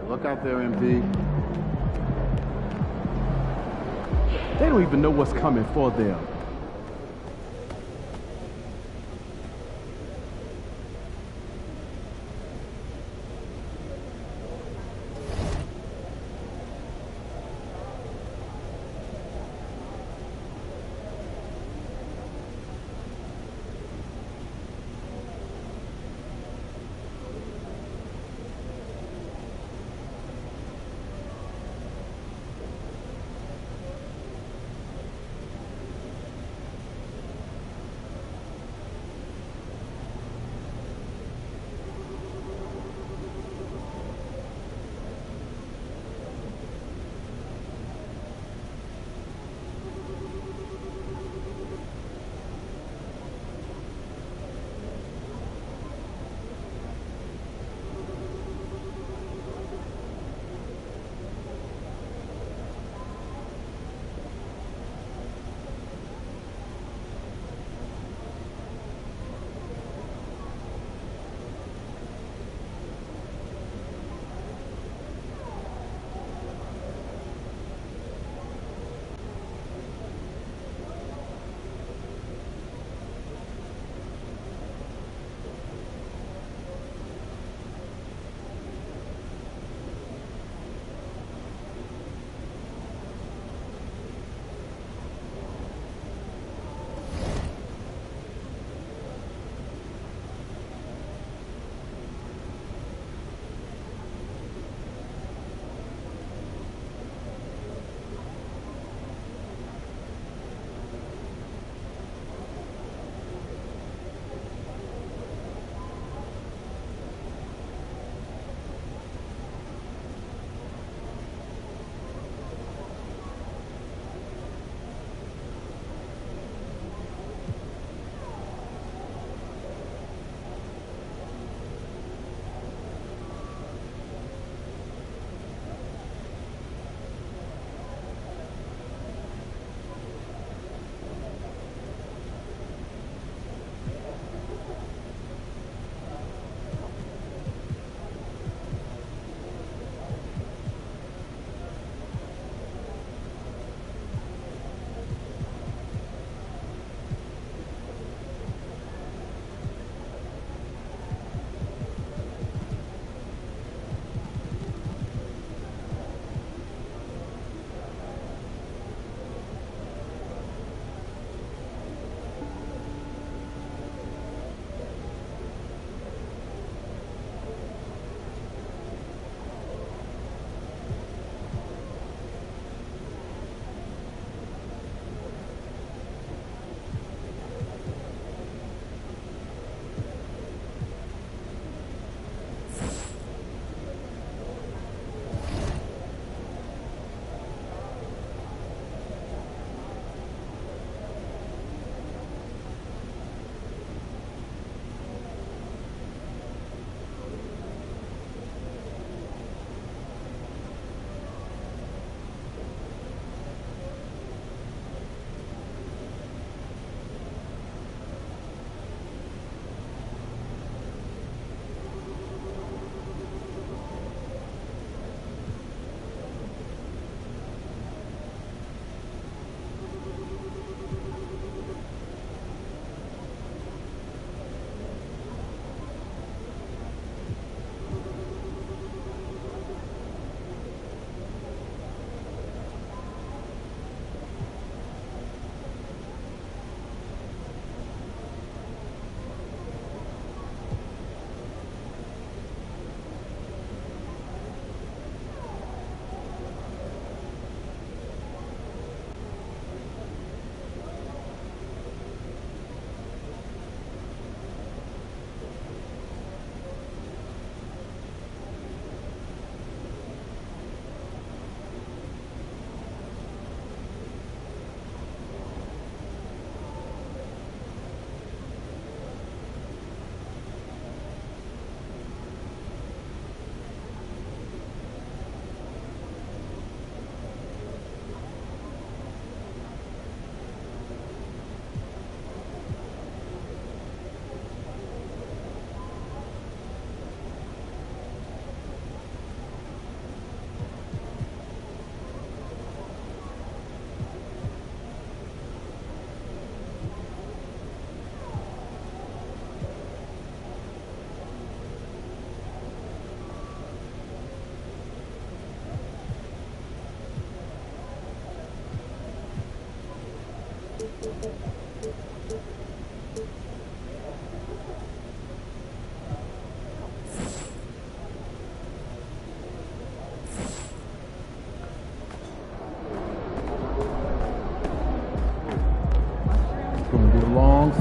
Look out there, MP. They don't even know what's coming for them.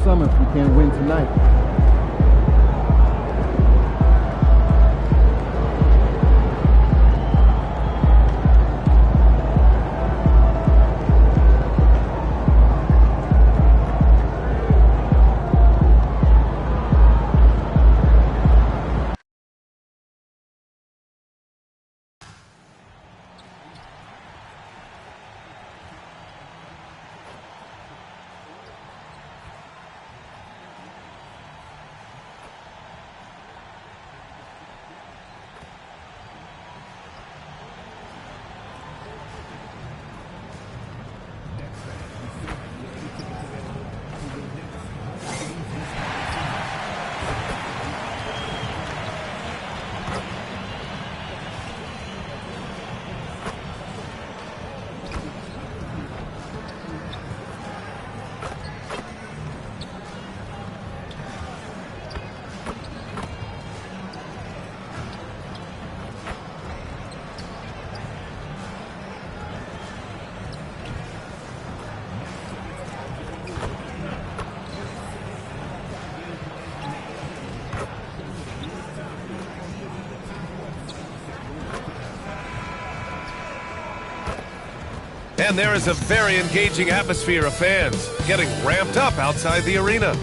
some if we can't win tonight. And there is a very engaging atmosphere of fans getting ramped up outside the arena.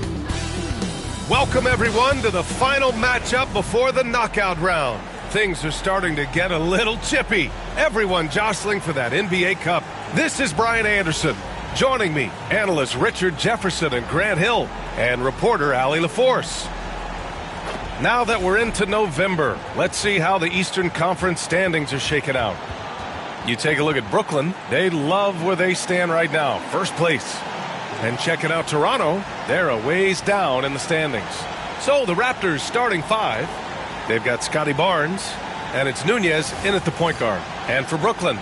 Welcome, everyone, to the final matchup before the knockout round. Things are starting to get a little chippy. Everyone jostling for that NBA Cup. This is Brian Anderson. Joining me, analysts Richard Jefferson and Grant Hill, and reporter Allie LaForce. Now that we're into November, let's see how the Eastern Conference standings are shaking out. You take a look at Brooklyn, they love where they stand right now, first place. And checking out Toronto, they're a ways down in the standings. So the Raptors starting five, they've got Scotty Barnes, and it's Nunez in at the point guard. And for Brooklyn,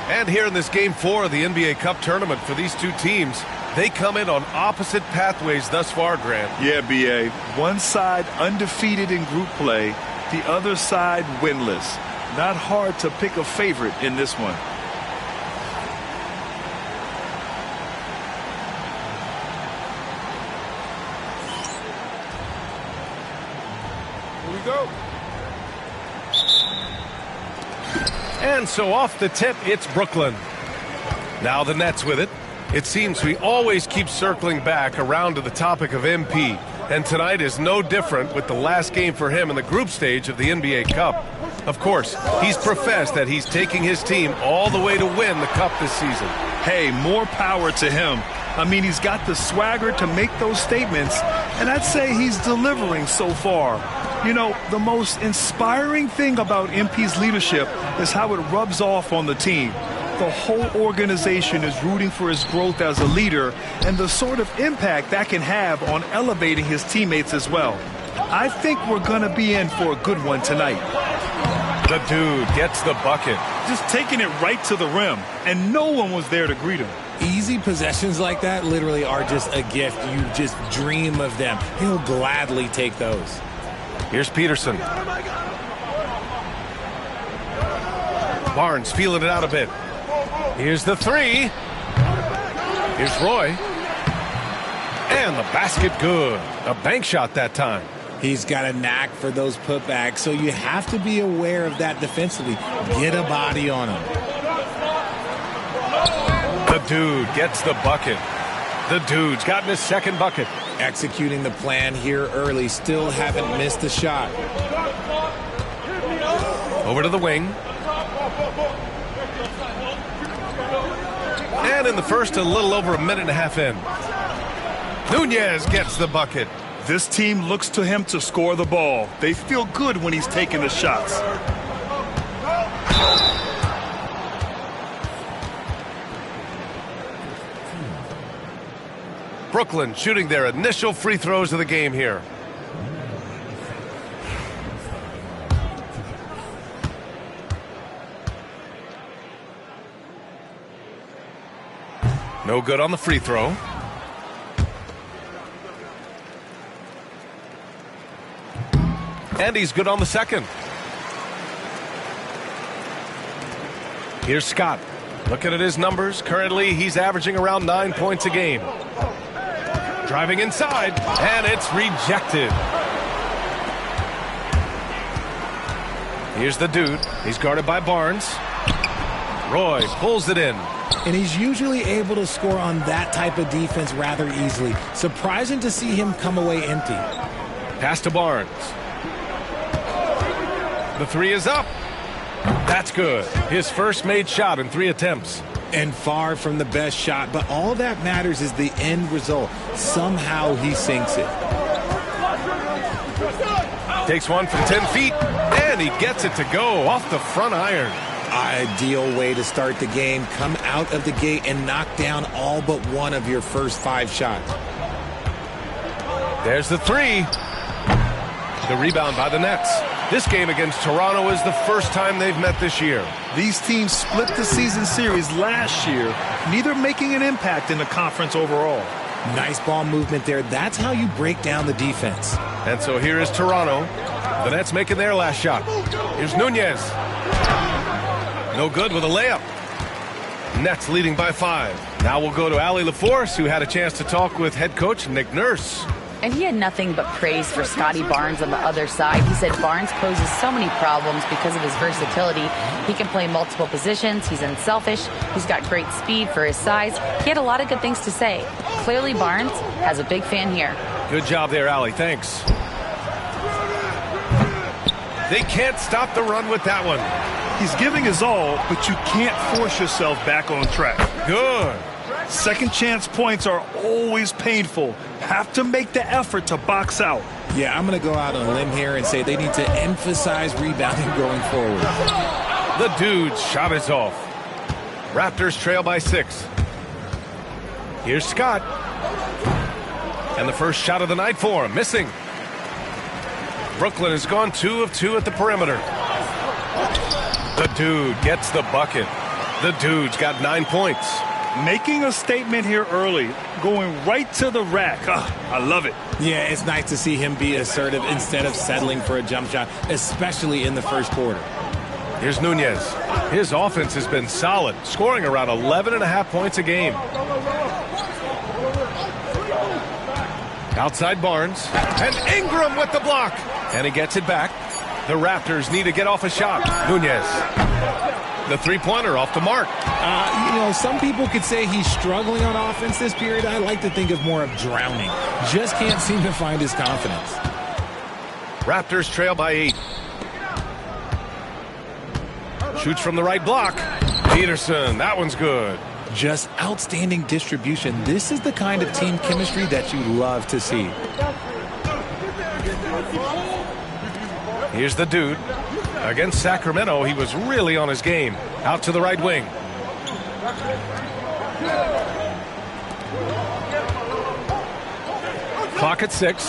and here in this Game 4 of the NBA Cup tournament for these two teams, they come in on opposite pathways thus far, Grant. Yeah, B.A. One side undefeated in group play, the other side winless. Not hard to pick a favorite in this one. Here we go. And so off the tip, it's Brooklyn. Now the Nets with it. It seems we always keep circling back around to the topic of MP. And tonight is no different with the last game for him in the group stage of the NBA Cup. Of course, he's professed that he's taking his team all the way to win the Cup this season. Hey, more power to him. I mean, he's got the swagger to make those statements, and I'd say he's delivering so far. You know, the most inspiring thing about MP's leadership is how it rubs off on the team. The whole organization is rooting for his growth as a leader and the sort of impact that can have on elevating his teammates as well. I think we're going to be in for a good one tonight. The dude gets the bucket. Just taking it right to the rim, and no one was there to greet him. Easy possessions like that literally are just a gift. You just dream of them. He'll gladly take those. Here's Peterson. Barnes feeling it out a bit. Here's the three. Here's Roy. And the basket good. A bank shot that time. He's got a knack for those putbacks, so you have to be aware of that defensively. Get a body on him. The dude gets the bucket. The dude's gotten his second bucket. Executing the plan here early. Still haven't missed a shot. Over to the wing. And in the first, a little over a minute and a half in. Nunez gets the bucket. This team looks to him to score the ball. They feel good when he's taking the shots. Brooklyn shooting their initial free throws of the game here. No good on the free throw. And he's good on the second. Here's Scott. Looking at his numbers, currently he's averaging around 9 points a game. Driving inside, and it's rejected. Here's the dude. He's guarded by Barnes. Roy pulls it in. And he's usually able to score on that type of defense rather easily. Surprising to see him come away empty. Pass to Barnes. The three is up. That's good. His first made shot in 3 attempts. And far from the best shot, but all that matters is the end result. Somehow he sinks it. Takes one from 10 feet, and he gets it to go off the front iron. Ideal way to start the game. Come out of the gate and knock down all but one of your first 5 shots. There's the three. The rebound by the Nets. This game against Toronto is the first time they've met this year. These teams split the season series last year, neither making an impact in the conference overall. Nice ball movement there. That's how you break down the defense. And so here is Toronto. The Nets making their last shot. Here's Nunez. No good with a layup. Nets leading by 5. Now we'll go to Allie LaForce, who had a chance to talk with head coach Nick Nurse. And he had nothing but praise for Scotty Barnes on the other side. He said Barnes poses so many problems because of his versatility. He can play multiple positions. He's unselfish. He's got great speed for his size. He had a lot of good things to say. Clearly Barnes has a big fan here. Good job there, Allie. Thanks. They can't stop the run with that one. He's giving his all, but you can't force yourself back on track. Good. Second chance points are always painful. Have to make the effort to box out. Yeah, I'm going to go out on a limb here and say they need to emphasize rebounding going forward. The dude's shot is off. Raptors trail by 6. Here's Scott. And the first shot of the night for him, missing. Brooklyn has gone 2 of 2 at the perimeter. The dude gets the bucket. The dude's got 9 points. Making a statement here early, going right to the rack. I love it. Yeah, it's nice to see him be assertive instead of settling for a jump shot, especially in the first quarter. Here's Nunez. His offense has been solid, scoring around 11.5 points a game. Outside Barnes. And Ingram with the block. And he gets it back. The Raptors need to get off a shot. Nunez. The three-pointer off the mark. Some people could say he's struggling on offense this period. I like to think of more of drowning. Just can't seem to find his confidence. Raptors trail by 8. Shoots from the right block. Peterson, that one's good. Just outstanding distribution. This is the kind of team chemistry that you love to see. Here's the dude. Against Sacramento, he was really on his game. Out to the right wing. Clock at 6.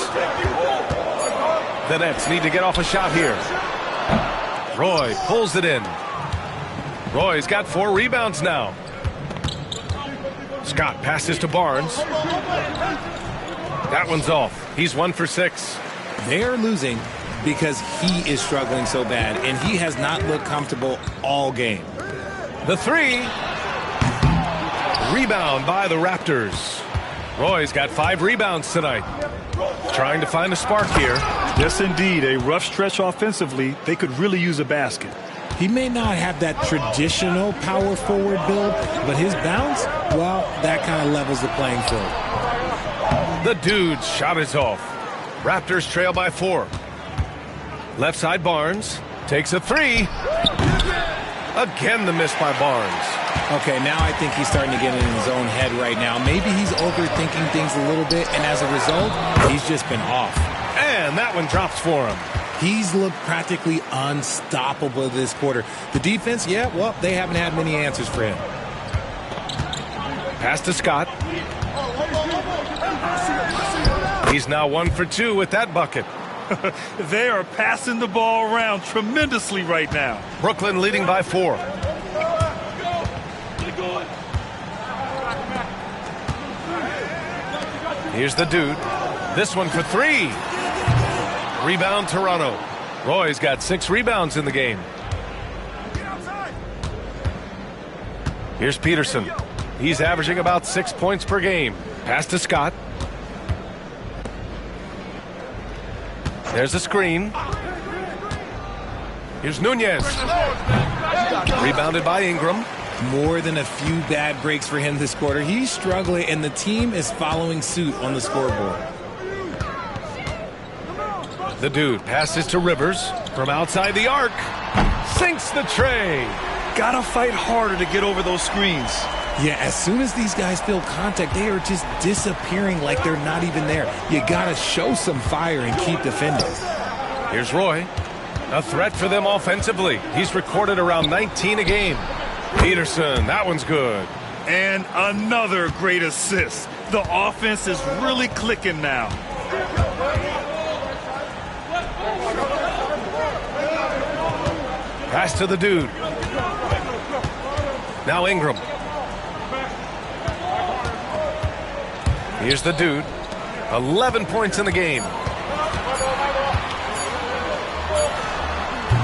The Nets need to get off a shot here. Roy pulls it in. Roy's got 4 rebounds now. Scott passes to Barnes. That one's off. He's 1 for 6. They are losing because he is struggling so bad, and he has not looked comfortable all game. The three. Rebound by the Raptors. Roy's got 5 rebounds tonight. Trying to find a spark here. Yes, indeed. A rough stretch offensively. They could really use a basket. He may not have that traditional power forward build, but his bounce, well, that kind of levels the playing field. The dude's shot is off. Raptors trail by 4. Left side Barnes takes a 3. Again the miss by Barnes. Okay, now I think he's starting to get in his own head right now. Maybe he's overthinking things a little bit, and as a result, he's just been off. And that one drops for him. He's looked practically unstoppable this quarter. The defense, yeah, well, they haven't had many answers for him. Pass to Scott. He's now 1 for 2 with that bucket. They are passing the ball around tremendously right now. Brooklyn leading by 4. Here's the dude. This one for 3. Rebound Toronto. Roy's got 6 rebounds in the game. Here's Peterson. He's averaging about 6 points per game. Pass to Scott. There's a screen. Here's Nunez. Rebounded by Ingram. More than a few bad breaks for him this quarter. He's struggling, and the team is following suit on the scoreboard. The dude passes to Rivers from outside the arc. Sinks the tray. Gotta fight harder to get over those screens. Yeah, as soon as these guys feel contact, they are just disappearing like they're not even there. You gotta show some fire and keep defending. Here's Roy. A threat for them offensively. He's recorded around 19 a game. Peterson, that one's good. And another great assist. The offense is really clicking now. Pass to the dude. Now Ingram. Here's the dude. 11 points in the game.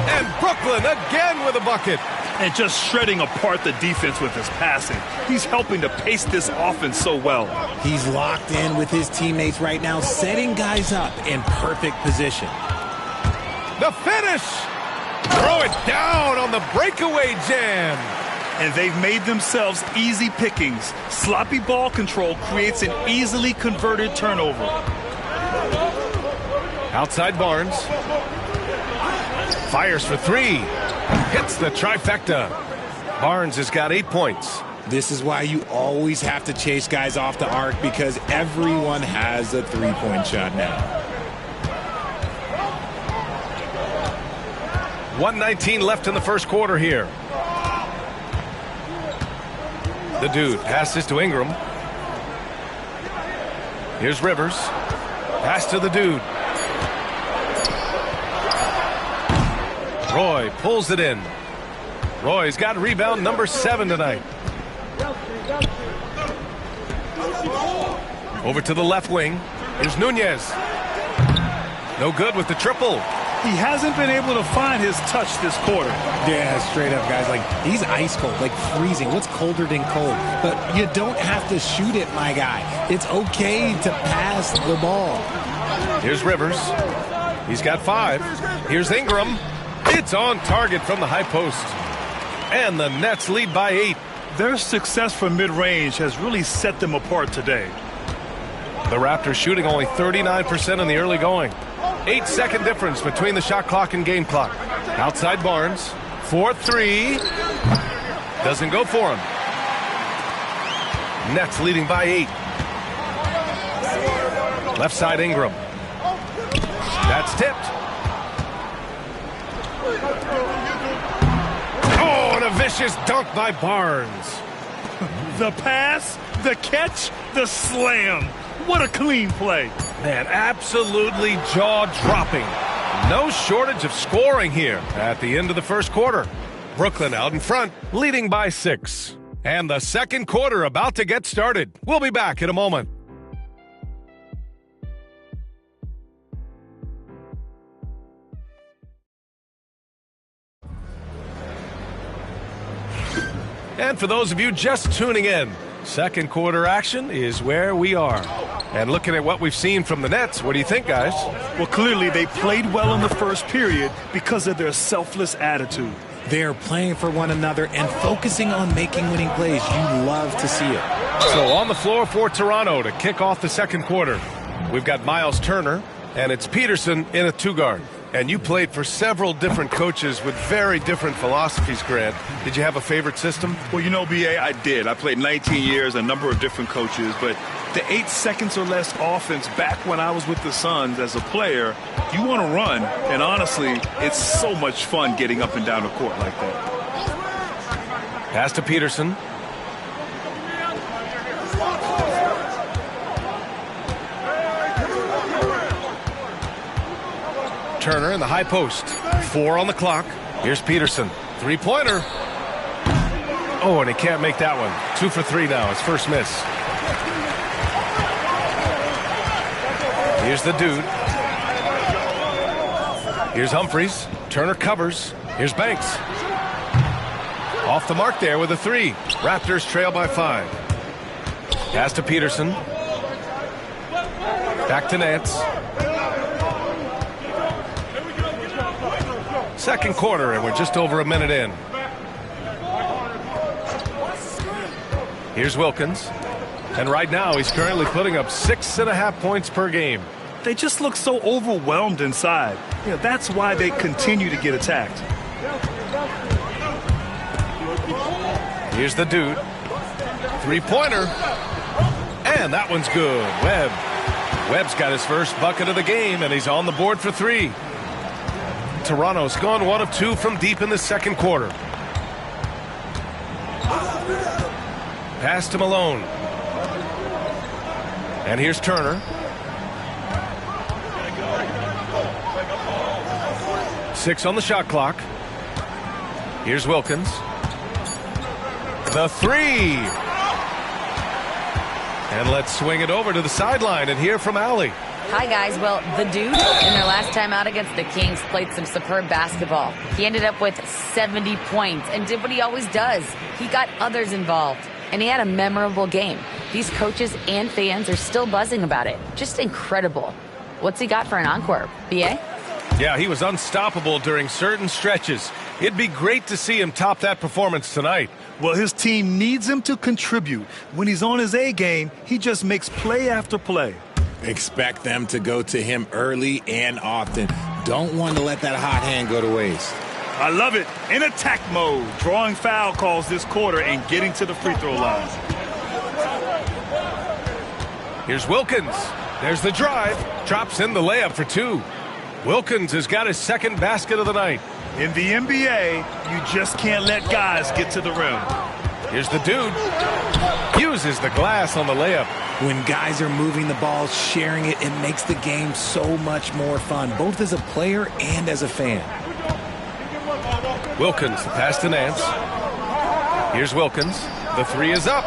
And Brooklyn again with a bucket. And just shredding apart the defense with his passing. He's helping to pace this offense so well. He's locked in with his teammates right now, setting guys up in perfect position. The finish! Throw it down on the breakaway jam. And they've made themselves easy pickings. Sloppy ball control creates an easily converted turnover. Outside Barnes. Fires for three. Hits the trifecta. Barnes has got 8 points. This is why you always have to chase guys off the arc, because everyone has a three-point shot now. 1:19 left in the first quarter here. The dude passes to Ingram. Here's Rivers. Pass to the dude. Roy pulls it in. Roy's got rebound number 7 tonight. Over to the left wing. Here's Nunez. No good with the triple. He hasn't been able to find his touch this quarter. Yeah, straight up, guys. Like, he's ice cold, like freezing. What's colder than cold? But you don't have to shoot it, my guy. It's okay to pass the ball. Here's Rivers. He's got 5. Here's Ingram. It's on target from the high post. And the Nets lead by 8. Their success from mid-range has really set them apart today. The Raptors shooting only 39% in the early going. 8-second difference between the shot clock and game clock. Outside Barnes. 4-3. Doesn't go for him. Nets leading by 8. Left side Ingram. That's tipped. Oh, and a vicious dunk by Barnes. The pass, the catch, the slam. What a clean play. Man, absolutely jaw-dropping. No shortage of scoring here at the end of the first quarter. Brooklyn out in front, leading by 6. And the second quarter about to get started. We'll be back in a moment. And for those of you just tuning in, second quarter action is where we are. And looking at what we've seen from the Nets, what do you think, guys? Well, clearly they played well in the first period because of their selfless attitude. They're playing for one another and focusing on making winning plays. You love to see it. So on the floor for Toronto to kick off the second quarter, we've got Miles Turner, and it's Peterson in a 2-guard. And you played for several different coaches with very different philosophies, Grant. Did you have a favorite system? Well, you know, B.A., I did. I played 19 years, a number of different coaches, but the 8 seconds or less offense back when I was with the Suns as a player, you want to run, and honestly, it's so much fun getting up and down the court like that. Pass to Peterson. Turner in the high post. 4 on the clock. Here's Peterson. 3-pointer. Oh, and he can't make that one. 2 for 3 now. His first miss. Here's the dude. Here's Humphries. Turner covers. Here's Banks. Off the mark there with a 3. Raptors trail by 5. Pass to Peterson. Back to Nance. Second quarter, and we're just over a minute in. Here's Wilkins. And right now, he's currently putting up 6.5 points per game. They just look so overwhelmed inside. That's why they continue to get attacked. Here's the dude. Three-pointer. And that one's good. Webb's got his first bucket of the game, and he's on the board for three. Toronto's gone 1 of 2 from deep in the second quarter. Pass to Malone. And here's Turner. 6 on the shot clock. Here's Wilkins. The three. And let's swing it over to the sideline and hear from Allie. Hi, guys. Well, the dude, in their last time out against the Kings, played some superb basketball. He ended up with 70 points and did what he always does. He got others involved, and he had a memorable game. These coaches and fans are still buzzing about it. Just incredible. What's he got for an encore, B.A.? Yeah, he was unstoppable during certain stretches. It'd be great to see him top that performance tonight. Well, his team needs him to contribute. When he's on his A game, he just makes play after play. Expect them to go to him early and often. Don't want to let that hot hand go to waste. I love it. In attack mode, drawing foul calls this quarter and getting to the free throw line. Here's Wilkins. There's the drive. Drops in the layup for 2. Wilkins has got his second basket of the night. In the NBA, you just can't let guys get to the rim. Here's the dude. Uses the glass on the layup. When guys are moving the ball, sharing it, it makes the game so much more fun, both as a player and as a fan. Wilkins, the pass to Nance. Here's Wilkins. The three is up.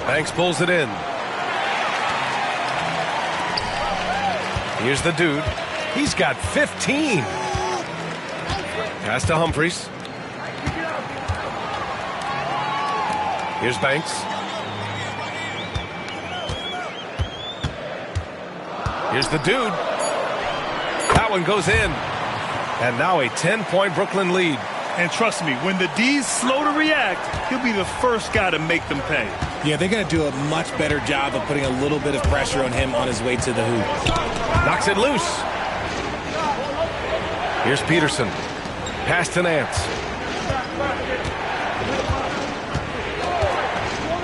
Banks pulls it in. Here's the dude. He's got 15. Pass to Humphries. Here's Banks. Here's the dude. That one goes in. And now a 10-point Brooklyn lead. And trust me, when the D's slow to react, he'll be the first guy to make them pay. Yeah, they're going to do a much better job of putting a little bit of pressure on him on his way to the hoop. Knocks it loose. Here's Peterson. Pass to Nance.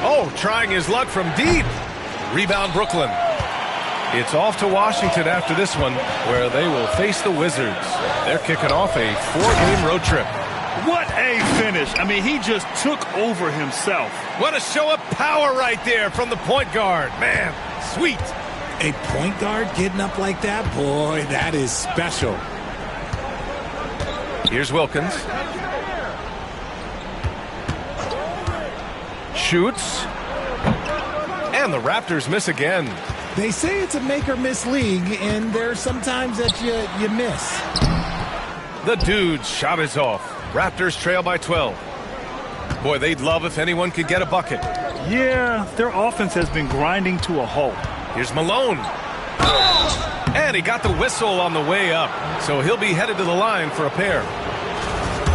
Oh, trying his luck from deep. Rebound Brooklyn. It's off to Washington after this one, where they will face the Wizards. They're kicking off a 4-game road trip. What a finish. I mean, he just took over himself. What a show of power right there from the point guard. Man, sweet. A point guard getting up like that? Boy, that is special. Here's Wilkins. Shoots. And the Raptors miss again. They say it's a make-or-miss league, and there's sometimes that you miss. The dude's shot is off. Raptors trail by 12. Boy, they'd love if anyone could get a bucket. Yeah, their offense has been grinding to a halt. Here's Malone. And he got the whistle on the way up, so he'll be headed to the line for a pair.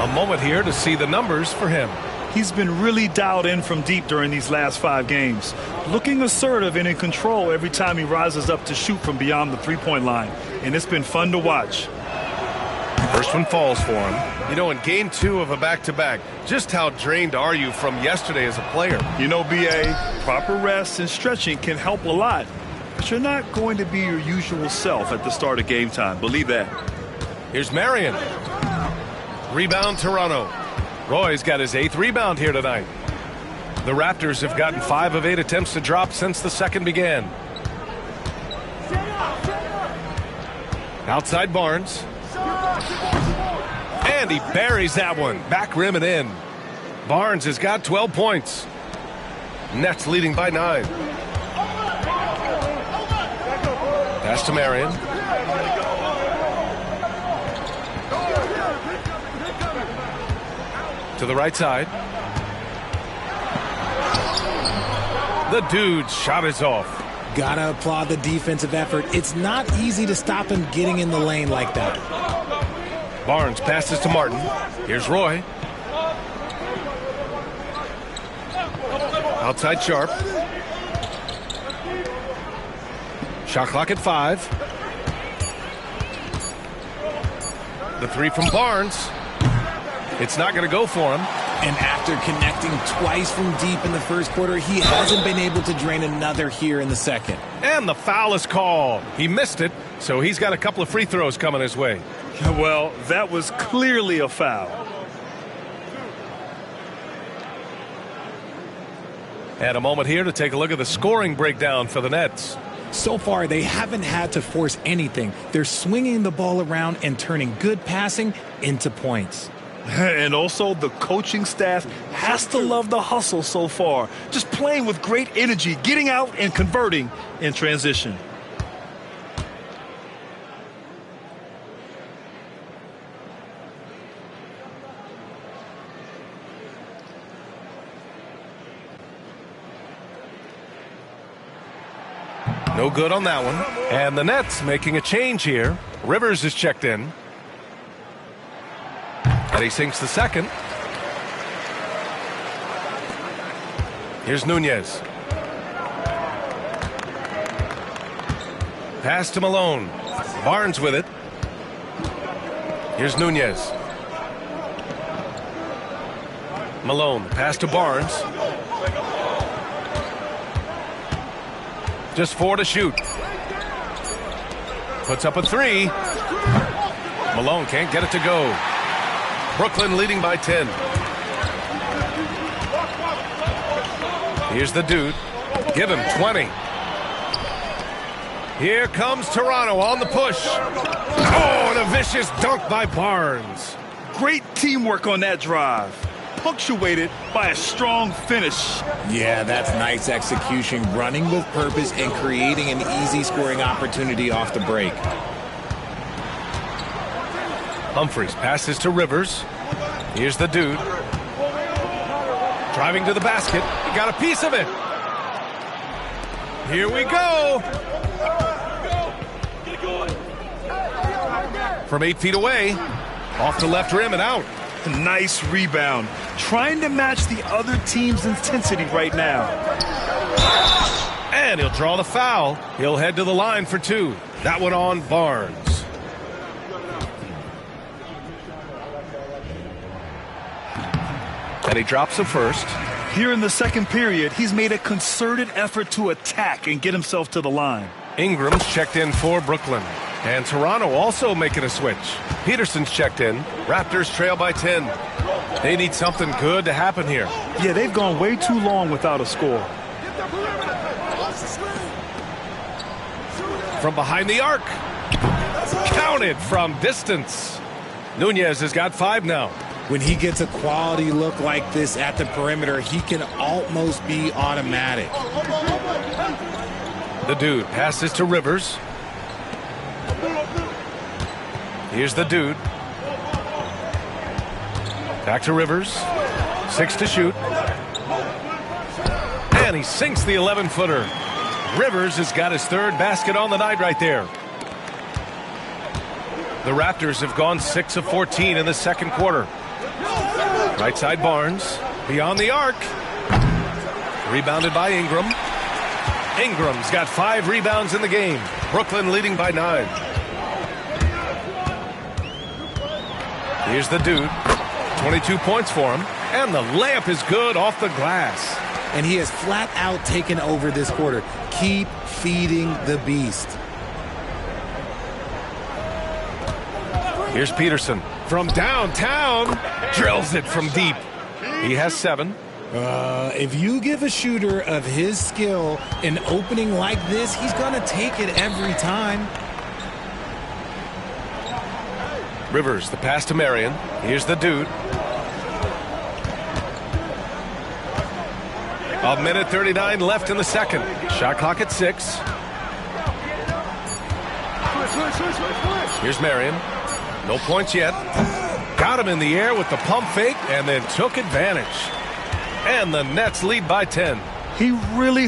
A moment here to see the numbers for him. He's been really dialed in from deep during these last 5 games. Looking assertive and in control every time he rises up to shoot from beyond the three-point line. And it's been fun to watch. First one falls for him. You know, in game 2 of a back-to-back, just how drained are you from yesterday as a player? You know, B.A., proper rest and stretching can help a lot. But you're not going to be your usual self at the start of game time. Believe that. Here's Marion. Rebound Toronto. Roy's got his 8th rebound here tonight. The Raptors have gotten 5 of 8 attempts to drop since the second began. Outside Barnes. And he buries that one. Back rim and in. Barnes has got 12 points. Nets leading by 9. Pass to Marion. To the right side. The dude's shot is off. Gotta applaud the defensive effort. It's not easy to stop him getting in the lane like that. Barnes passes to Martin. Here's Roy. Outside Sharp. Shot clock at 5. The three from Barnes. It's not going to go for him. And after connecting twice from deep in the first quarter, he hasn't been able to drain another here in the second. And the foul is called. He missed it, so he's got a couple of free throws coming his way. Well, that was clearly a foul. And a moment here to take a look at the scoring breakdown for the Nets. So far, they haven't had to force anything. They're swinging the ball around and turning good passing into points. And also, the coaching staff has to love the hustle so far. Just playing with great energy, getting out and converting in transition. No good on that one. And the Nets making a change here. Rivers is checked in. And he sinks the second. Here's Nunez. Pass to Malone. Barnes with it. Here's Nunez. Malone. Pass to Barnes. Just 4 to shoot. Puts up a 3. Malone can't get it to go. Brooklyn leading by 10. Here's the dude. Give him 20. Here comes Toronto on the push. Oh, and a vicious dunk by Barnes. Great teamwork on that drive. Punctuated by a strong finish. Yeah, that's nice execution, running with purpose and creating an easy scoring opportunity off the break. Humphries passes to Rivers. Here's the dude. Driving to the basket. He got a piece of it. Here we go. From 8 feet away. Off the left rim and out. Nice rebound. Trying to match the other team's intensity right now. And he'll draw the foul. He'll head to the line for 2. That one on Barnes. And he drops the first. Here in the second period, he's made a concerted effort to attack and get himself to the line. Ingram's checked in for Brooklyn. And Toronto also making a switch. Peterson's checked in. Raptors trail by 10. They need something good to happen here. Yeah, they've gone way too long without a score. From behind the arc. Counted from distance. Nunez has got 5 now. When he gets a quality look like this at the perimeter, he can almost be automatic. The dude passes to Rivers. Here's the dude. Back to Rivers. 6 to shoot. And he sinks the 11-footer. Rivers has got his 3rd basket on the night right there. The Raptors have gone 6 of 14 in the second quarter. Right side Barnes. Beyond the arc. Rebounded by Ingram. Ingram's got 5 rebounds in the game. Brooklyn leading by 9. Here's the dude. 22 points for him. And the layup is good off the glass. And he has flat out taken over this quarter. Keep feeding the beast. Here's Peterson. From downtown. Drills it from deep. He has 7. If you give a shooter of his skill an opening like this, he's going to take it every time. Rivers, the pass to Marion. Here's the dude. A minute 39 left in the second. Shot clock at 6. Here's Marion. No points yet. Got him in the air with the pump fake and then took advantage. And the Nets lead by 10. He really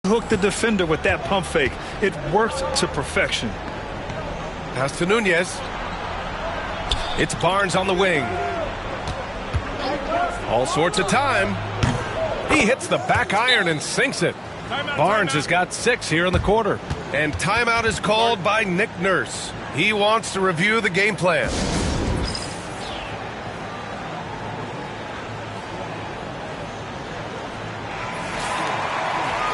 Hooked the defender with that pump fake. It worked to perfection. Pass to Nunez. It's Barnes on the wing. All sorts of time. He hits the back iron and sinks it. Barnes has got 6 here in the quarter. And timeout is called by Nick Nurse. He wants to review the game plan.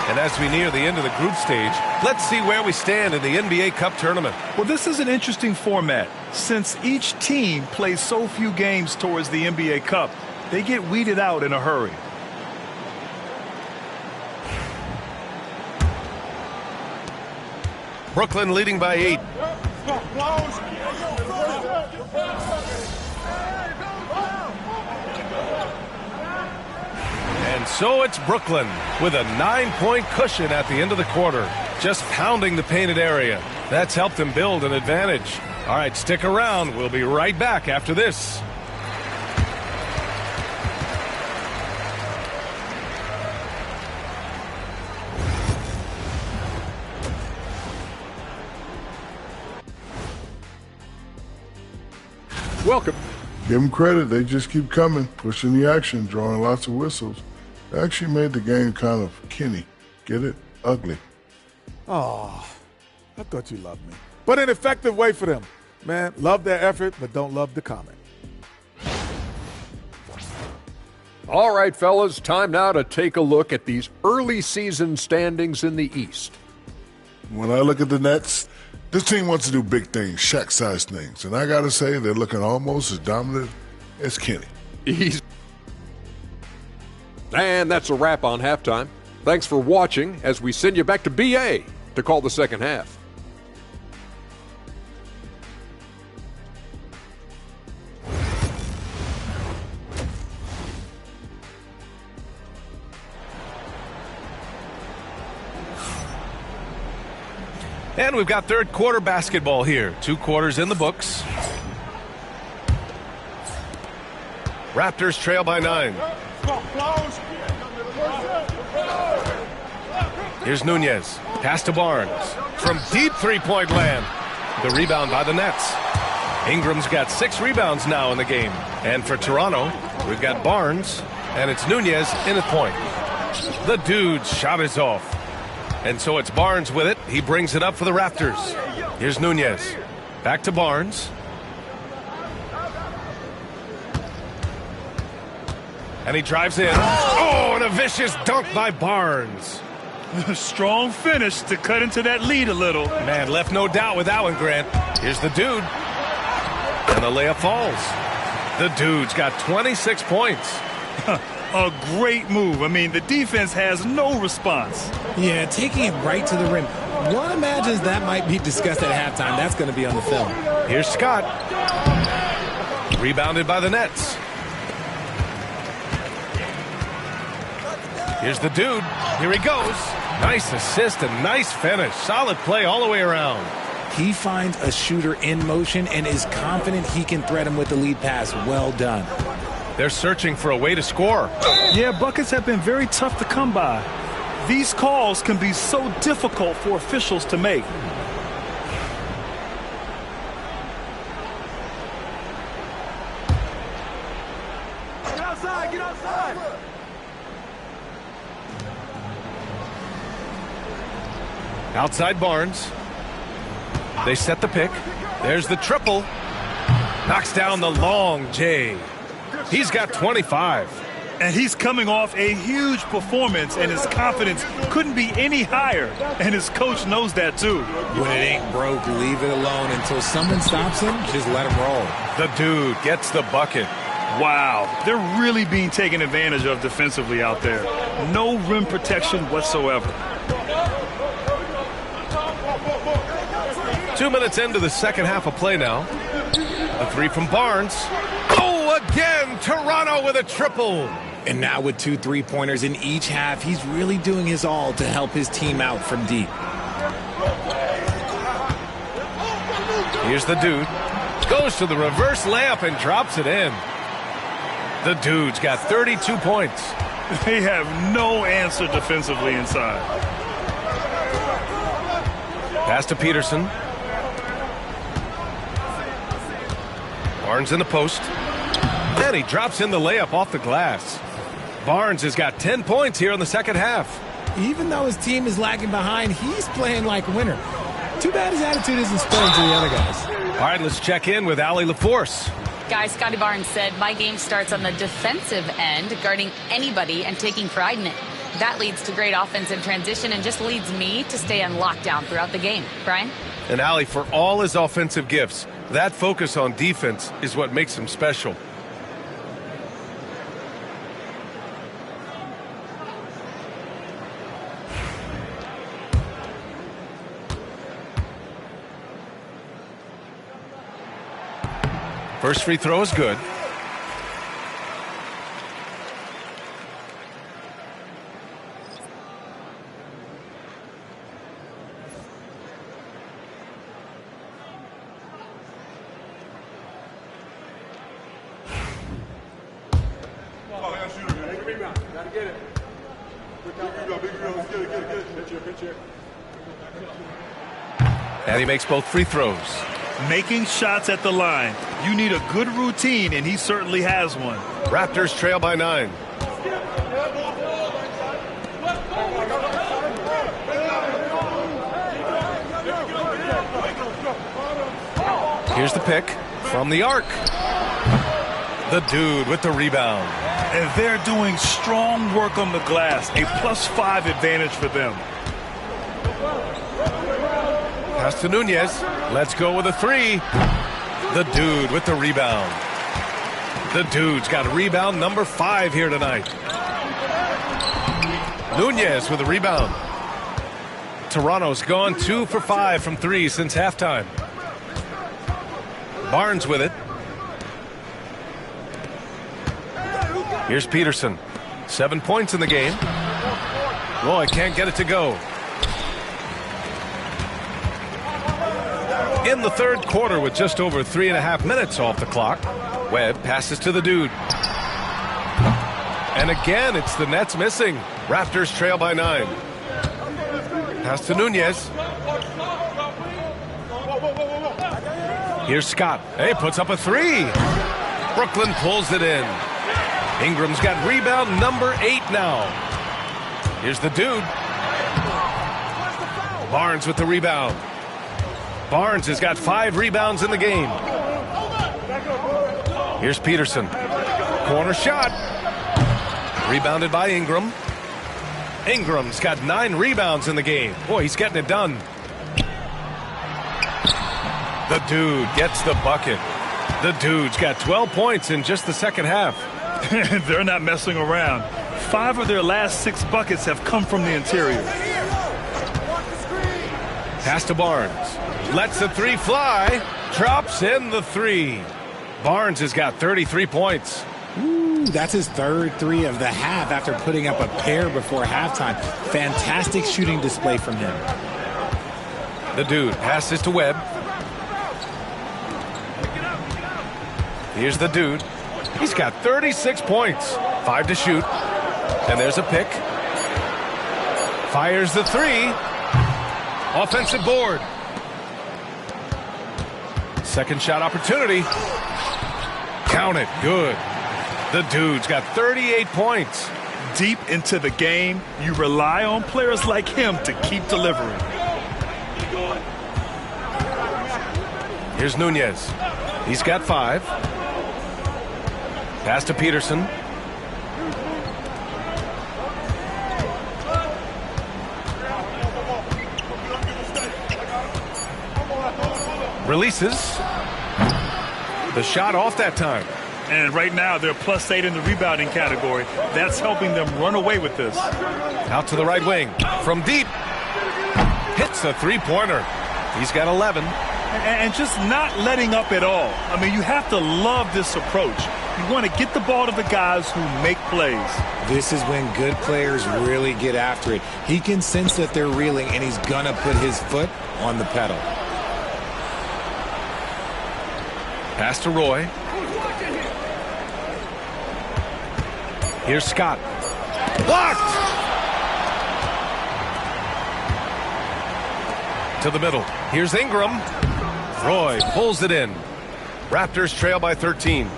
And as we near the end of the group stage, let's see where we stand in the NBA Cup tournament. Well, this is an interesting format. Since each team plays so few games towards the NBA Cup, they get weeded out in a hurry. Brooklyn leading by 8. And so it's Brooklyn with a 9-point cushion at the end of the quarter, just pounding the painted area. That's helped them build an advantage. All right, stick around. We'll be right back after this. Welcome. Give them credit. They just keep coming, pushing the action, drawing lots of whistles. They actually made the game kind of Kenny. Get it? Ugly. Oh, I thought you loved me. But an effective way for them. Man, love their effort, but don't love the comment. All right, fellas, time now to take a look at these early season standings in the East. When I look at the Nets, this team wants to do big things, Shaq-sized things. And I got to say, they're looking almost as dominant as Kenny. And that's a wrap on halftime. Thanks for watching as we send you back to BA to call the second half. And we've got third quarter basketball here. 2 quarters in the books. Raptors trail by 9. Here's Nunez. Pass to Barnes. From deep three-point land. The rebound by the Nets. Ingram's got 6 rebounds now in the game. And for Toronto, we've got Barnes, and it's Nunez in at point. The dude's shot is off. And so it's Barnes with it. He brings it up for the Raptors. Here's Nunez. Back to Barnes. And he drives in. Oh, and a vicious dunk by Barnes. Strong finish to cut into that lead a little. Man, left no doubt with that one, Grant. Here's the dude. And the layup falls. The dude's got 26 points. A great move. I mean, the defense has no response. Yeah, taking it right to the rim. One imagines that might be discussed at halftime. That's going to be on the film. Here's Scott. Rebounded by the Nets. Here's the dude. Here he goes. Nice assist and nice finish. Solid play all the way around. He finds a shooter in motion and is confident he can thread him with the lead pass. Well done. They're searching for a way to score. Yeah, buckets have been very tough to come by. These calls can be so difficult for officials to make. Get outside, get outside. Outside Barnes. They set the pick. There's the triple. Knocks down the long J. He's got 25. And he's coming off a huge performance, and his confidence couldn't be any higher. And his coach knows that, too. When it ain't broke, leave it alone until someone stops him. Just let him roll. The dude gets the bucket. Wow, they're really being taken advantage of defensively out there. No rim protection whatsoever. 2 minutes into the second half of play now. The 3 from Barnes. Oh, again, Toronto with a triple. And now with 2 3-pointers in each half, he's really doing his all to help his team out from deep. Here's the dude. Goes to the reverse layup and drops it in. The dude's got 32 points. They have no answer defensively inside. Pass to Peterson. Barnes in the post. And he drops in the layup off the glass. Barnes has got 10 points here in the second half. Even though his team is lagging behind, he's playing like a winner. Too bad his attitude isn't spreading to the other guys. All right, let's check in with Allie LaForce. Guys, Scotty Barnes said, my game starts on the defensive end, guarding anybody and taking pride in it. That leads to great offensive transition and just leads me to stay on lockdown throughout the game. Brian? And Allie, for all his offensive gifts, that focus on defense is what makes him special. First free throw is good. And he makes both free throws. Making shots at the line. You need a good routine, and he certainly has one. Raptors trail by 9. Here's the pick from the arc. The dude with the rebound. And they're doing strong work on the glass. A +5 advantage for them. Pass to Nunez. Let's go with a 3. The dude with the rebound. The dude's got rebound number 5 here tonight. Nunez with a rebound. Toronto's gone 2 for 5 from 3 since halftime. Barnes with it. Here's Peterson. 7 points in the game. Boy, can't get it to go. In the third quarter with just over 3.5 minutes off the clock, Webb passes to the dude. And again, it's the Nets missing. Raptors trail by 9. Pass to Nunez. Here's Scott. Hey, puts up a 3. Brooklyn pulls it in. Ingram's got rebound number 8 now. Here's the dude. Barnes with the rebound. Barnes has got 5 rebounds in the game. Here's Peterson. Corner shot. Rebounded by Ingram. Ingram's got 9 rebounds in the game. Boy, he's getting it done. The dude gets the bucket. The dude's got 12 points in just the second half. They're not messing around. 5 of their last 6 buckets have come from the interior. Pass to Barnes. Lets the 3 fly. Drops in the 3. Barnes has got 33 points. Ooh, that's his third 3 of the half after putting up a pair before halftime. Fantastic shooting display from him. The dude passes to Webb. Here's the dude. He's got 36 points. 5 to shoot. And there's a pick. Fires the 3. Offensive board. Second shot opportunity. Count it. Good. The dude's got 38 points. Deep into the game, you rely on players like him to keep delivering. Here's Nunez. He's got 5. Pass to Peterson. Releases. The shot off that time. And right now, they're +8 in the rebounding category. That's helping them run away with this. Out to the right wing. From deep. Hits a 3-pointer. He's got 11. And just not letting up at all. I mean, you have to love this approach. You want to get the ball to the guys who make plays. This is when good players really get after it. He can sense that they're reeling, and he's going to put his foot on the pedal. Pass to Roy. Here's Scott. Blocked! To the middle. Here's Ingram. Roy pulls it in. Raptors trail by 13.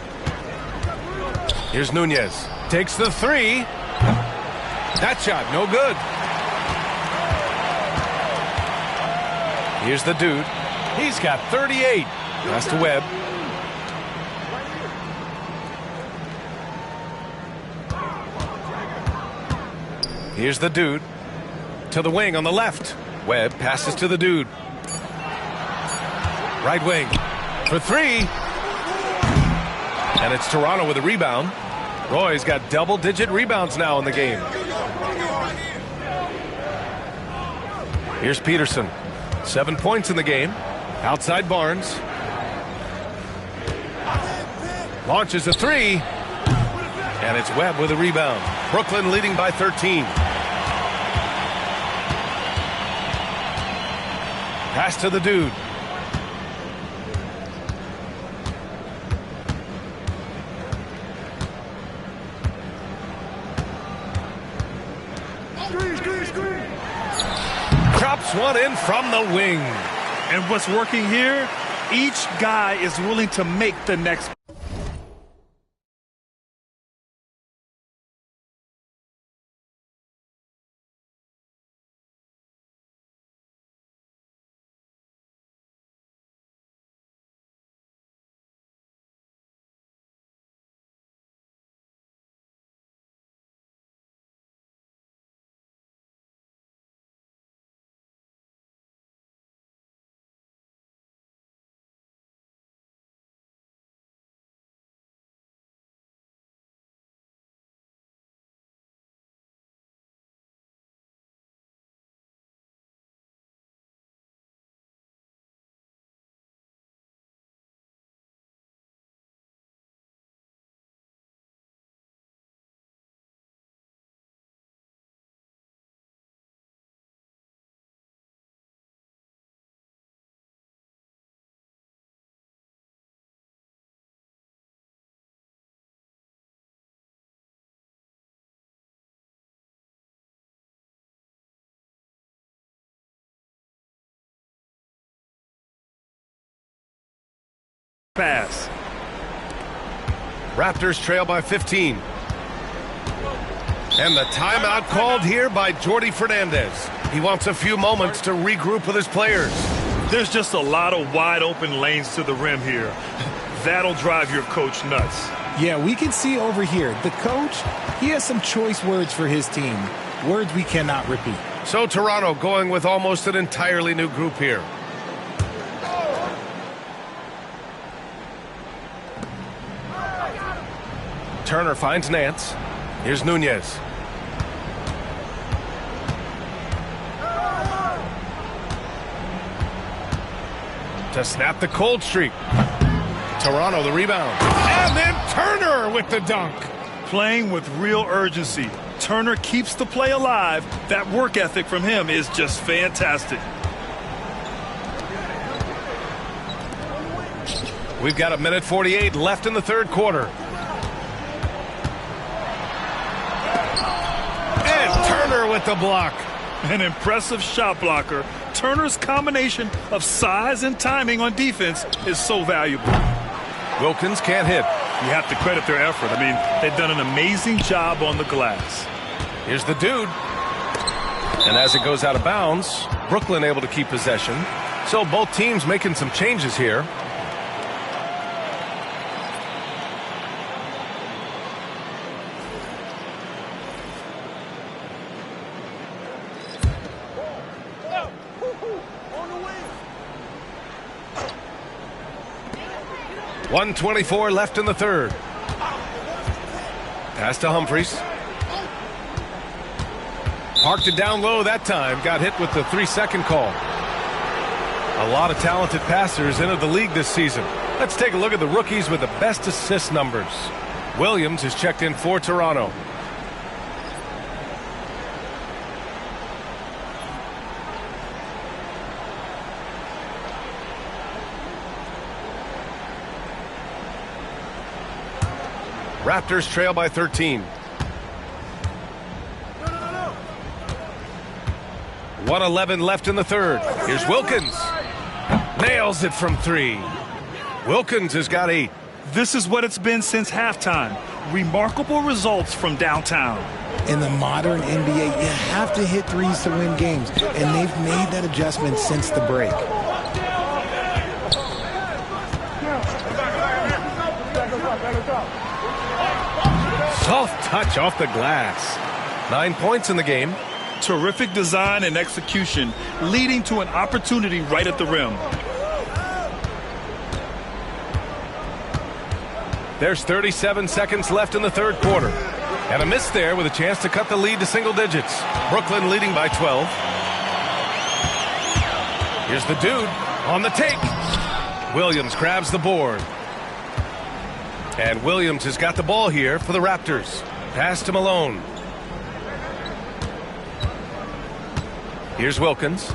Here's Nunez. Takes the three. That shot, no good. Here's the dude. He's got 38. Pass to Webb. Here's the dude. To the wing on the left. Webb passes to the dude. Right wing. For three. And it's Toronto with a rebound. Roy's got double-digit rebounds now in the game. Here's Peterson. 7 points in the game. Outside Barnes. Launches a three. And it's Webb with a rebound. Brooklyn leading by 13. Pass to the dude. Drops one in from the wing. And what's working here, each guy is willing to make the next. Pass. Raptors trail by 15. And the timeout called here by Jordi Fernandez. He wants a few moments to regroup with his players. There's just a lot of wide open lanes to the rim here. That'll drive your coach nuts. Yeah, we can see over here, the coach, he has some choice words for his team. Words we cannot repeat. So Toronto going with almost an entirely new group here. Turner finds Nance. Here's Nunez. To snap the cold streak. Toronto the rebound. And then Turner with the dunk. Playing with real urgency. Turner keeps the play alive. That work ethic from him is just fantastic. We've got 1:48 left in the third quarter. And Turner with the block. An impressive shot blocker. Turner's combination of size and timing on defense is so valuable. Wilkins can't hit. You have to credit their effort. I mean, they've done an amazing job on the glass. Here's the dude. And as it goes out of bounds, Brooklyn able to keep possession. So both teams making some changes here. .124 left in the third. Pass to Humphries. Parked it down low that time. Got hit with the 3-second call. A lot of talented passers into the league this season. Let's take a look at the rookies with the best assist numbers. Williams is checked in for Toronto. Raptors trail by 13. 1:11 left in the third. Here's Wilkins. Nails it from 3. Wilkins has got 8. This is what it's been since halftime. Remarkable results from downtown. In the modern NBA, you have to hit threes to win games, and they've made that adjustment since the break. Soft touch off the glass. 9 points in the game. Terrific design and execution, leading to an opportunity right at the rim. There's 37 seconds left in the third quarter. And a miss there with a chance to cut the lead to single digits. Brooklyn leading by 12. Here's the dude on the take. Williams grabs the board. And Williams has got the ball here for the Raptors. Pass to Malone. Here's Wilkins.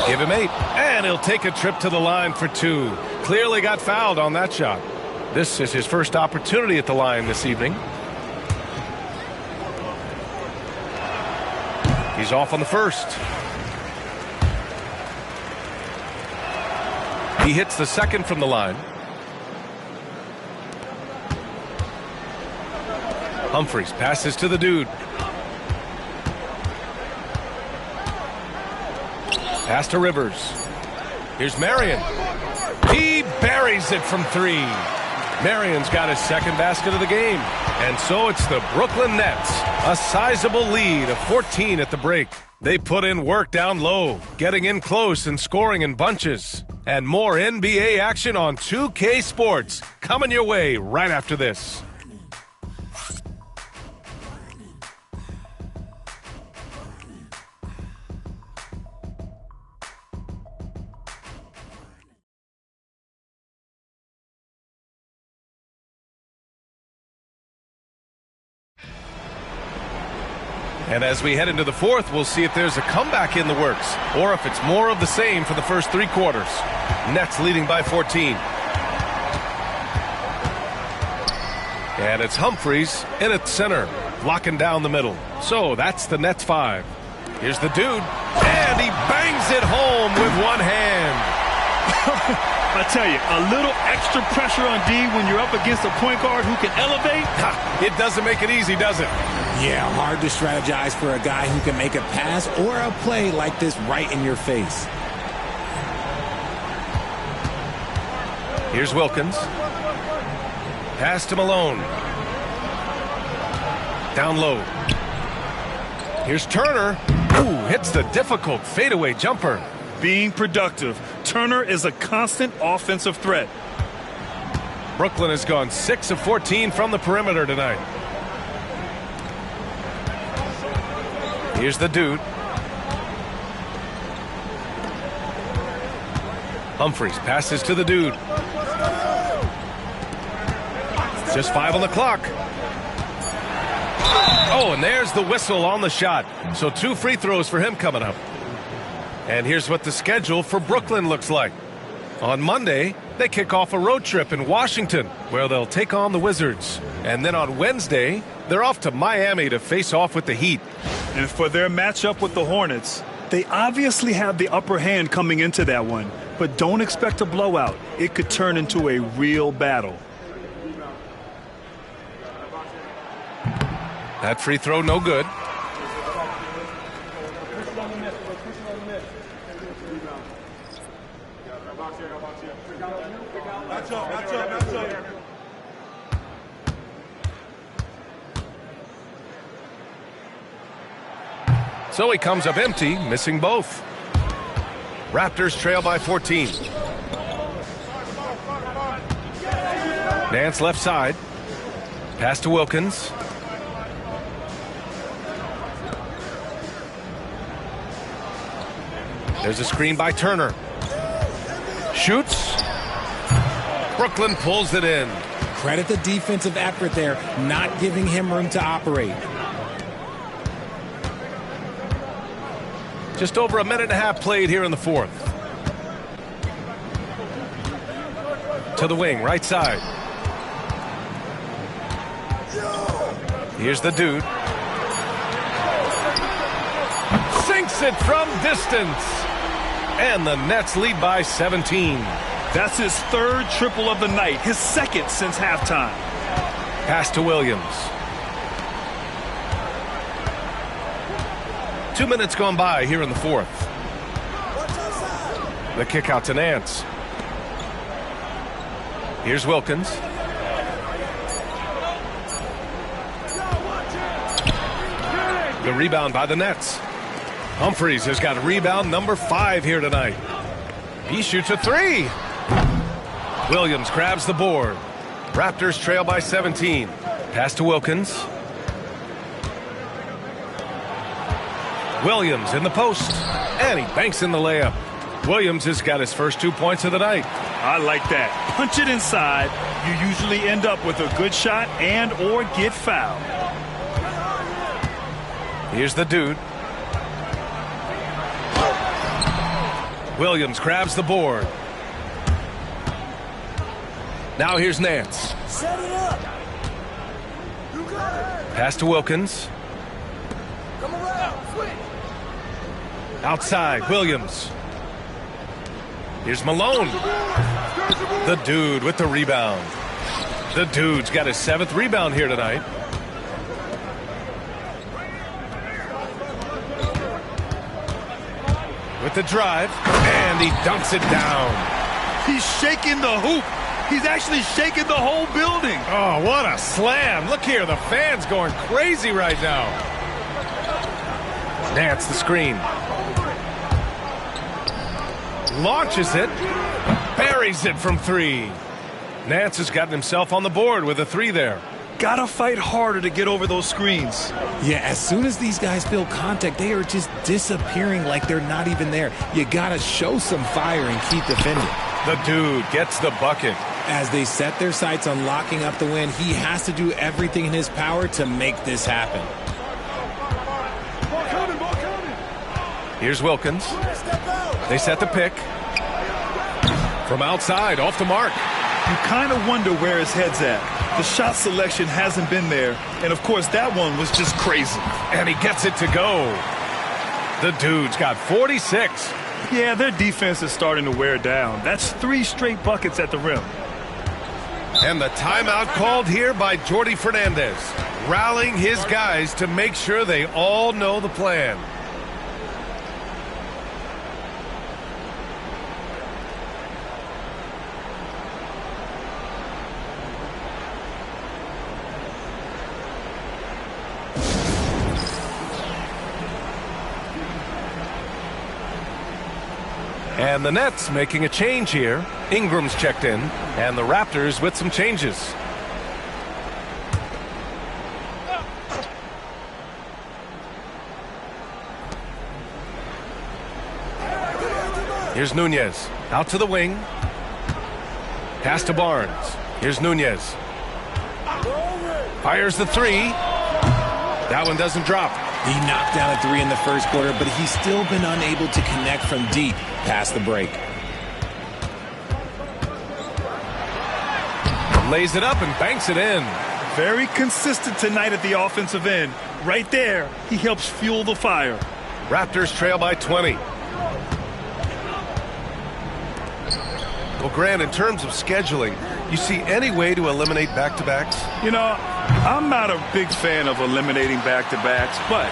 Give him 8. And he'll take a trip to the line for 2. Clearly got fouled on that shot. This is his first opportunity at the line this evening. He's off on the first. He hits the second from the line. Humphries passes to the dude. Pass to Rivers. Here's Marion. He buries it from 3. Marion's got his second basket of the game. And so it's the Brooklyn Nets. A sizable lead of 14 at the break. They put in work down low, getting in close and scoring in bunches. And more NBA action on 2K Sports coming your way right after this. And as we head into the fourth, we'll see if there's a comeback in the works or if it's more of the same for the first 3 quarters. Nets leading by 14. And it's Humphries in at center, locking down the middle. So that's the Nets 5. Here's the dude, and he bangs it home with one hand. I tell you, a little extra pressure on D when you're up against a point guard who can elevate. It doesn't make it easy, does it? Yeah, hard to strategize for a guy who can make a pass or a play like this right in your face. Here's Wilkins. Pass to Malone. Down low. Here's Turner. Ooh, hits the difficult fadeaway jumper. Being productive. Turner is a constant offensive threat. Brooklyn has gone 6 of 14 from the perimeter tonight. Here's the dude. Humphries passes to the dude. Just 5 on the clock. Oh, and there's the whistle on the shot. So 2 free throws for him coming up. And here's what the schedule for Brooklyn looks like. On Monday, they kick off a road trip in Washington, where they'll take on the Wizards. And then on Wednesday, they're off to Miami to face off with the Heat. And for their matchup with the Hornets, they obviously have the upper hand coming into that one. But don't expect a blowout. It could turn into a real battle. That free throw no good. So he comes up empty, missing both. Raptors trail by 14. Nance left side. Pass to Wilkins. There's a screen by Turner. Shoots. Brooklyn pulls it in. Credit the defensive effort there, not giving him room to operate. Just over a minute and a half played here in the fourth. To the wing, right side. Here's the dude. Sinks hits it from distance. And the Nets lead by 17. That's his third triple of the night, his second since halftime. Pass to Williams. 2 minutes gone by here in the fourth. The kick out to Nance. Here's Wilkins. The rebound by the Nets. Humphries has got rebound number 5 here tonight. He shoots a 3. Williams grabs the board. Raptors trail by 17. Pass to Wilkins. Williams in the post. And he banks in the layup. Williams has got his first 2 points of the night. I like that. Punch it inside. You usually end up with a good shot and or get fouled. Here's the dude. Williams grabs the board. Now here's Nance. Set it up. You got it. Pass to Wilkins. Come around. Switch. Outside, Williams. Here's Malone. The dude with the rebound. The dude's got his 7th rebound here tonight. With the drive, and he dunks it down. He's shaking the hoop. He's actually shaking the whole building. Oh, what a slam. Look here, the fans going crazy right now. Nance the screen. Launches it. Buries it from 3. Nance has gotten himself on the board with a 3 there. Gotta fight harder to get over those screens. Yeah, as soon as these guys feel contact, they are just disappearing like they're not even there. You gotta show some fire and keep defending. The dude gets the bucket. As they set their sights on locking up the win, he has to do everything in his power to make this happen. Here's Wilkins. They set the pick. From outside, off the mark. You kind of wonder where his head's at. The shot selection hasn't been there. And, of course, that one was just crazy. And he gets it to go. The dude's got 46. Yeah, their defense is starting to wear down. That's 3 straight buckets at the rim. And the timeout called here by Jordi Fernandez, rallying his guys to make sure they all know the plan. And the Nets making a change here. Ingram's checked in, and the Raptors with some changes. Here's Nunez, out to the wing. Pass to Barnes. Here's Nunez. Fires the 3. That one doesn't drop. He knocked down a 3 in the first quarter, but he's still been unable to connect from deep past the break. Lays it up and banks it in. Very consistent tonight at the offensive end. Right there, he helps fuel the fire. Raptors trail by 20. Well, Grant, in terms of scheduling, you see any way to eliminate back-to-backs? You know, I'm not a big fan of eliminating back-to-backs, but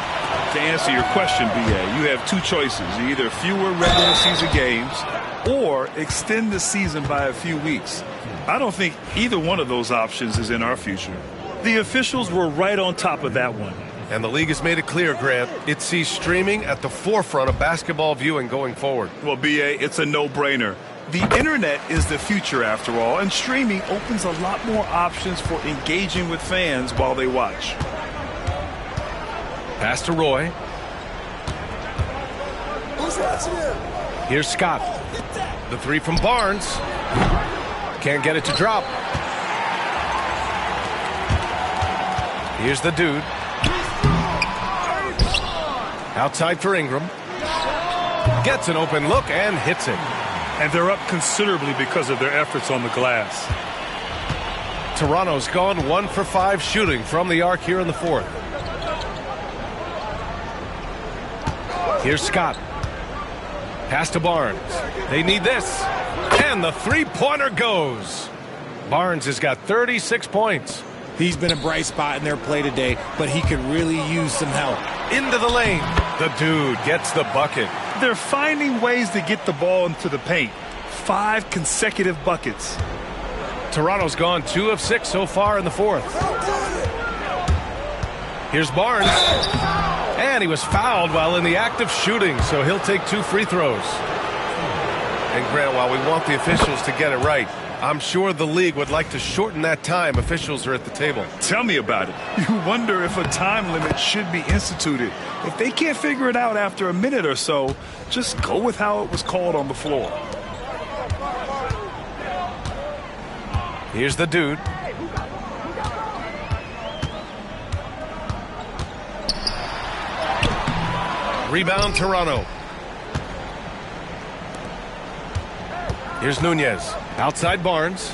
to answer your question, B.A., you have 2 choices. Either fewer regular season games or extend the season by a few weeks. I don't think either one of those options is in our future. The officials were right on top of that one. And the league has made it clear, Grant, it sees streaming at the forefront of basketball viewing going forward. Well, B.A., it's a no-brainer. The internet is the future, after all, and streaming opens a lot more options for engaging with fans while they watch. Pass to Roy. Who's watching him? Here's Scott. The 3 from Barnes. Can't get it to drop. Here's the dude. Outside for Ingram. Gets an open look and hits it. And they're up considerably because of their efforts on the glass. Toronto's gone 1 for 5 shooting from the arc here in the fourth. Here's Scott. Pass to Barnes. They need this. And the three-pointer goes. Barnes has got 36 points. He's been a bright spot in their play today, but he could really use some help. Into the lane. The dude gets the bucket. They're finding ways to get the ball into the paint. 5 consecutive buckets. Toronto's gone 2 of 6 so far in the fourth. Here's Barnes. And he was fouled while in the act of shooting, so he'll take 2 free throws. And Grant, while we want the officials to get it right, I'm sure the league would like to shorten that time officials are at the table. Tell me about it. You wonder if a time limit should be instituted. If they can't figure it out after a minute or so, just go with how it was called on the floor. Here's the dude. Rebound Toronto. Here's Nunez. Outside Barnes.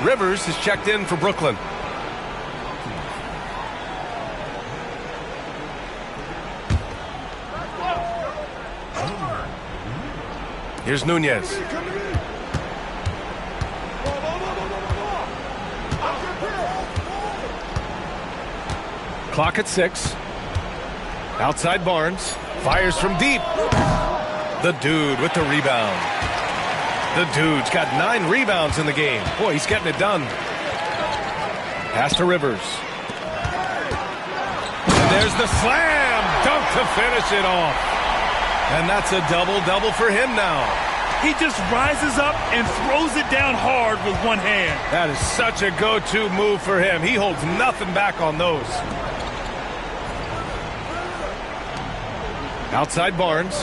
Rivers is checked in for Brooklyn. Here's Nunez. Clock at 6. Outside Barnes. Fires from deep. The dude with the rebound. The dude's got 9 rebounds in the game. Boy, he's getting it done. Pass to Rivers. And there's the slam dunk to finish it off. And that's a double-double for him now. He just rises up and throws it down hard with one hand. That is such a go-to move for him. He holds nothing back on those. Outside Barnes.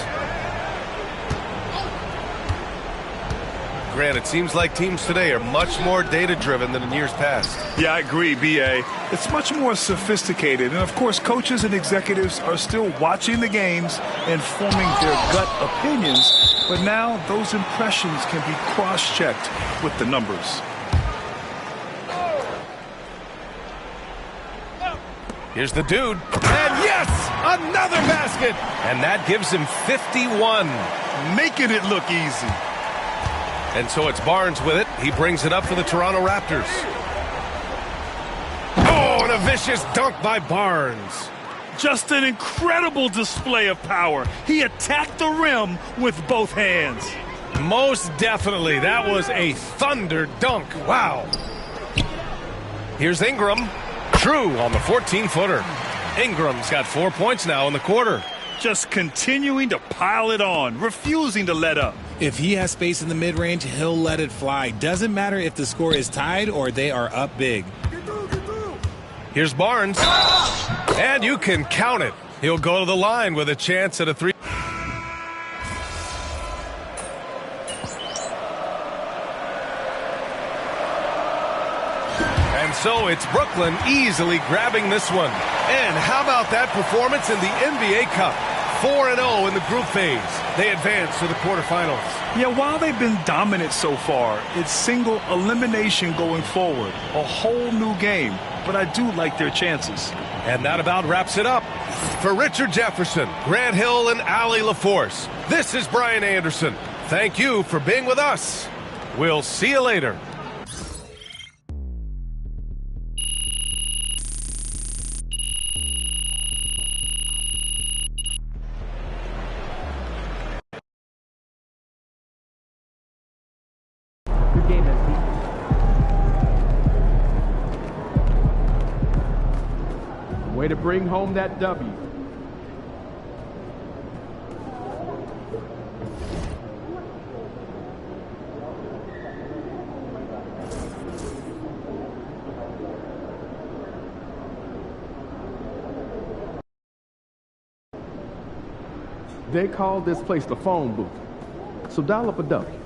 Grant, it seems like teams today are much more data-driven than in years past. Yeah, I agree, B.A. It's much more sophisticated. And, of course, coaches and executives are still watching the games and forming their gut opinions. But now those impressions can be cross-checked with the numbers. Here's the dude. And yes, another basket. And that gives him 51. Making it look easy. And so it's Barnes with it. He brings it up for the Toronto Raptors. Oh, and a vicious dunk by Barnes. Just an incredible display of power. He attacked the rim with both hands. Most definitely. That was a thunder dunk. Wow. Here's Ingram. True on the 14-footer. Ingram's got 4 points now in the quarter. Just continuing to pile it on, refusing to let up. If he has space in the mid-range, he'll let it fly. Doesn't matter if the score is tied or they are up big. Here's Barnes. And you can count it. He'll go to the line with a chance at a 3. And so it's Brooklyn easily grabbing this one. And how about that performance in the NBA Cup? 4-0 in the group phase. They advance to the quarterfinals. Yeah, while they've been dominant so far, it's single elimination going forward. A whole new game. But I do like their chances. And that about wraps it up. For Richard Jefferson, Grant Hill, and Allie LaForce, this is Brian Anderson. Thank you for being with us. We'll see you later. Way to bring home that W. They call this place the phone booth. So dial up a W.